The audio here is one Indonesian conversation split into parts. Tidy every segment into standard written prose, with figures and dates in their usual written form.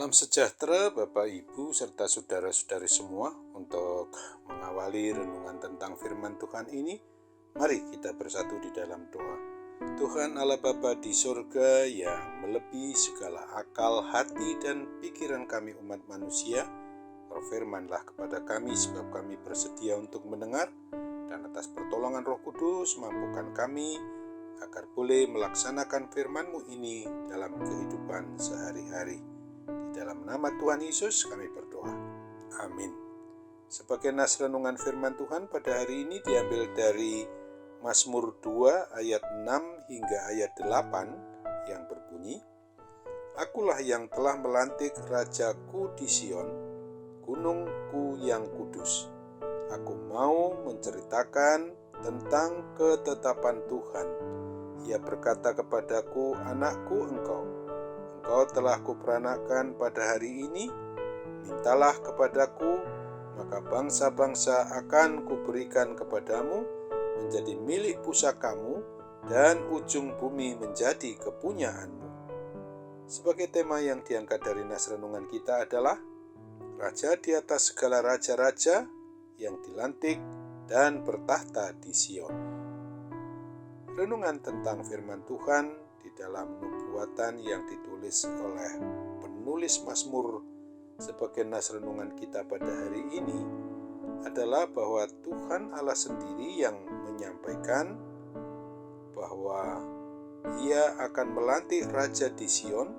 Salam sejahtera Bapak Ibu serta saudara-saudari semua. Untuk mengawali renungan tentang firman Tuhan ini, mari kita bersatu di dalam doa. Tuhan Allah Bapa di surga yang melebihi segala akal, hati, dan pikiran kami umat manusia, berfirmanlah kepada kami sebab kami bersedia untuk mendengar, dan atas pertolongan Roh Kudus mampukan kami agar boleh melaksanakan firman-Mu ini dalam kehidupan sehari-hari. Di dalam nama Tuhan Yesus kami berdoa. Amin. Sebagai nas renungan firman Tuhan pada hari ini diambil dari Mazmur 2 ayat 6 hingga ayat 8 yang berbunyi, Akulah yang telah melantik Rajaku di Sion, gunungku yang kudus. Aku mau menceritakan tentang ketetapan Tuhan. Ia berkata kepadaku, Anakku engkau telah kuperanakkan pada hari ini, mintalah kepadaku, maka bangsa-bangsa akan kuberikan kepadamu, menjadi milik pusakamu, dan ujung bumi menjadi kepunyaanmu. Sebagai tema yang diangkat dari nas renungan kita adalah Raja di atas segala raja-raja yang dilantik dan bertahta di Sion. Renungan tentang firman Tuhan di dalam nubuatan yang ditulis oleh penulis Mazmur sebagai nas renungan kita pada hari ini adalah bahwa Tuhan Allah sendiri yang menyampaikan bahwa Ia akan melantik Raja di Sion,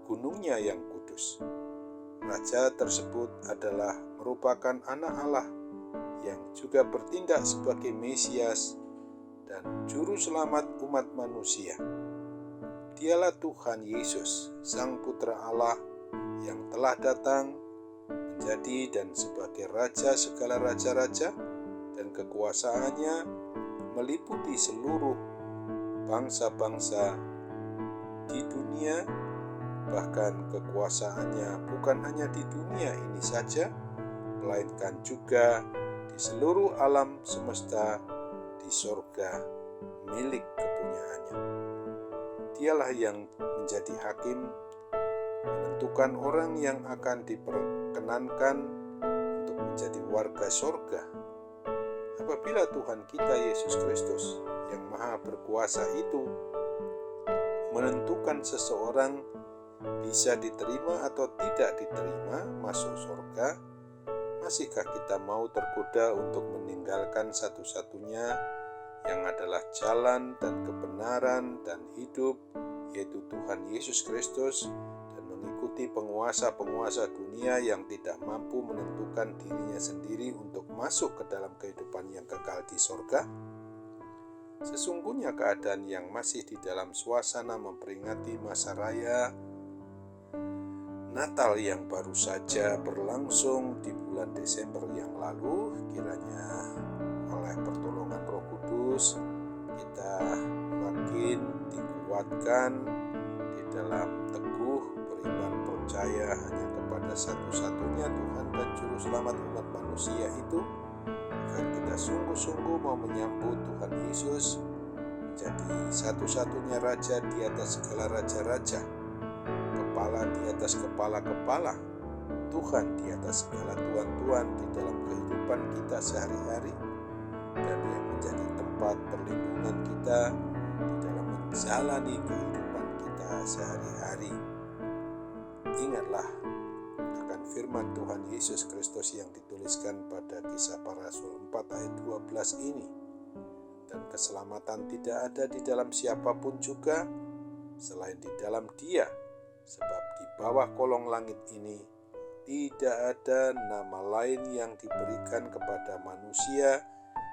gunungnya yang kudus. Raja tersebut adalah merupakan anak Allah yang juga bertindak sebagai Mesias dan juru selamat umat manusia. Dialah Tuhan Yesus, Sang Putra Allah yang telah datang menjadi dan sebagai Raja segala raja-raja, dan kekuasaannya meliputi seluruh bangsa-bangsa di dunia. Bahkan kekuasaannya bukan hanya di dunia ini saja, melainkan juga di seluruh alam semesta di surga milik kepunyaannya. Dialah yang menjadi hakim, menentukan orang yang akan diperkenankan untuk menjadi warga surga. Apabila Tuhan kita Yesus Kristus yang Maha Berkuasa itu menentukan seseorang bisa diterima atau tidak diterima masuk surga, masihkah kita mau tergoda untuk meninggalkan satu-satunya yang adalah jalan dan kebenaran dan hidup, yaitu Tuhan Yesus Kristus, dan mengikuti penguasa-penguasa dunia yang tidak mampu menentukan dirinya sendiri untuk masuk ke dalam kehidupan yang kekal di sorga? Sesungguhnya keadaan yang masih di dalam suasana memperingati masa raya Natal yang baru saja berlangsung di bulan Desember yang lalu, kiranya oleh pertolongan Roh Kudus kita makin dikuatkan di dalam teguh beriman percaya hanya kepada satu-satunya Tuhan dan Juru Selamat umat manusia itu, agar kita sungguh-sungguh mau menyambut Tuhan Yesus menjadi satu-satunya Raja di atas segala raja-raja, Kepala di atas kepala-kepala, Tuhan di atas segala tuan-tuan di dalam kehidupan kita sehari-hari, dan yang menjadi tempat perlindungan kita di dalam menjalani kehidupan kita sehari-hari. Ingatlah akan firman Tuhan Yesus Kristus yang dituliskan pada Kisah Para Rasul 4 ayat 12 ini, dan keselamatan tidak ada di dalam siapapun juga selain di dalam Dia, sebab di bawah kolong langit ini tidak ada nama lain yang diberikan kepada manusia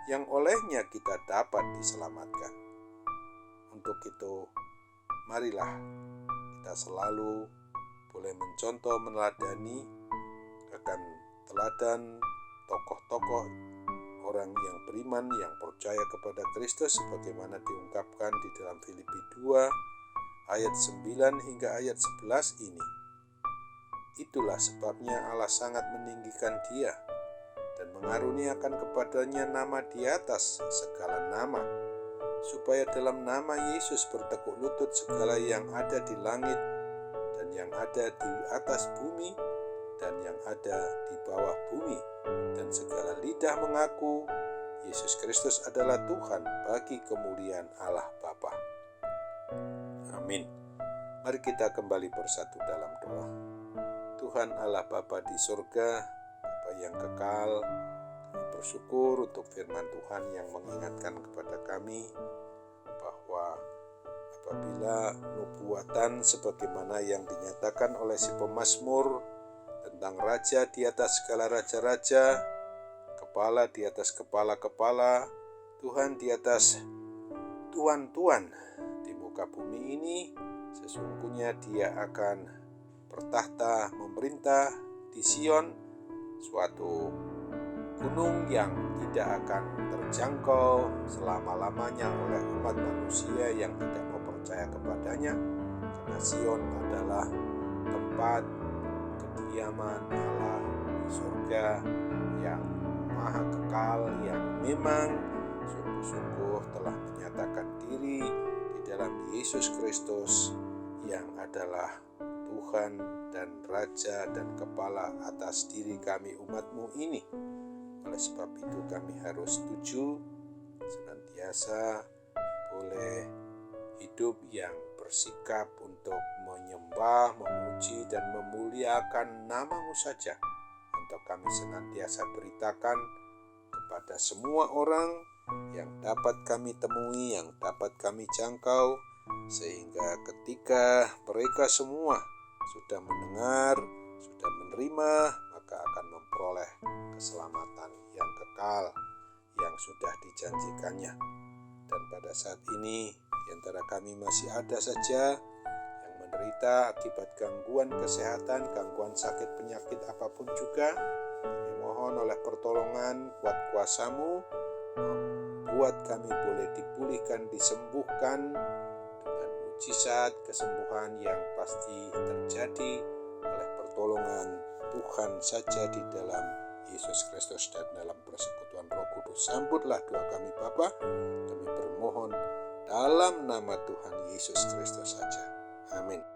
yang olehnya kita dapat diselamatkan. Untuk itu, marilah kita selalu boleh mencontoh meneladani akan teladan tokoh-tokoh orang yang beriman, yang percaya kepada Kristus, sebagaimana diungkapkan di dalam Filipi 2 ayat 9 hingga ayat 11 ini. Itulah sebabnya Allah sangat meninggikan Dia dan mengaruniakan kepadanya nama di atas segala nama, supaya dalam nama Yesus bertekuk lutut segala yang ada di langit dan yang ada di atas bumi dan yang ada di bawah bumi, dan segala lidah mengaku Yesus Kristus adalah Tuhan bagi kemuliaan Allah Bapa. Amin. Mari kita kembali bersatu dalam doa. Tuhan Allah Bapa di surga, Bapa yang kekal, kami bersyukur untuk firman Tuhan yang mengingatkan kepada kami bahwa apabila nubuatan sebagaimana yang dinyatakan oleh si pemazmur tentang raja di atas segala raja-raja, kepala di atas kepala-kepala, Tuhan di atas tuan-tuan di muka bumi ini, sesungguhnya Dia akan bertahta memerintah di Sion, suatu gunung yang tidak akan terjangkau selama-lamanya oleh umat manusia yang tidak mau percaya kepadanya, karena Sion adalah tempat kediaman Allah di surga yang maha kekal, yang memang sungguh-sungguh telah menyatakan diri di dalam Yesus Kristus yang adalah Tuhan dan Raja dan Kepala atas diri kami umat-Mu ini. Oleh sebab itu kami harus setuju senantiasa boleh hidup yang bersikap untuk menyembah, memuji, dan memuliakan nama-Mu saja. Untuk kami senantiasa beritakan kepada semua orang yang dapat kami temui, yang dapat kami jangkau, sehingga ketika mereka semua sudah mendengar, sudah menerima, maka akan memperoleh keselamatan yang kekal yang sudah dijanjikannya. Dan pada saat ini di antara kami masih ada saja yang menderita akibat gangguan kesehatan, gangguan sakit penyakit apapun juga. Kami mohon oleh pertolongan kuat kuasa-Mu, membuat kami boleh dipulihkan, disembuhkan dengan mujizat kesembuhan yang pasti terjadi oleh pertolongan Tuhan saja di dalam Yesus Kristus dan dalam persekutuan Roh Kudus. Sambutlah doa kami Bapa, kami bermohon dalam nama Tuhan Yesus Kristus saja. Amin.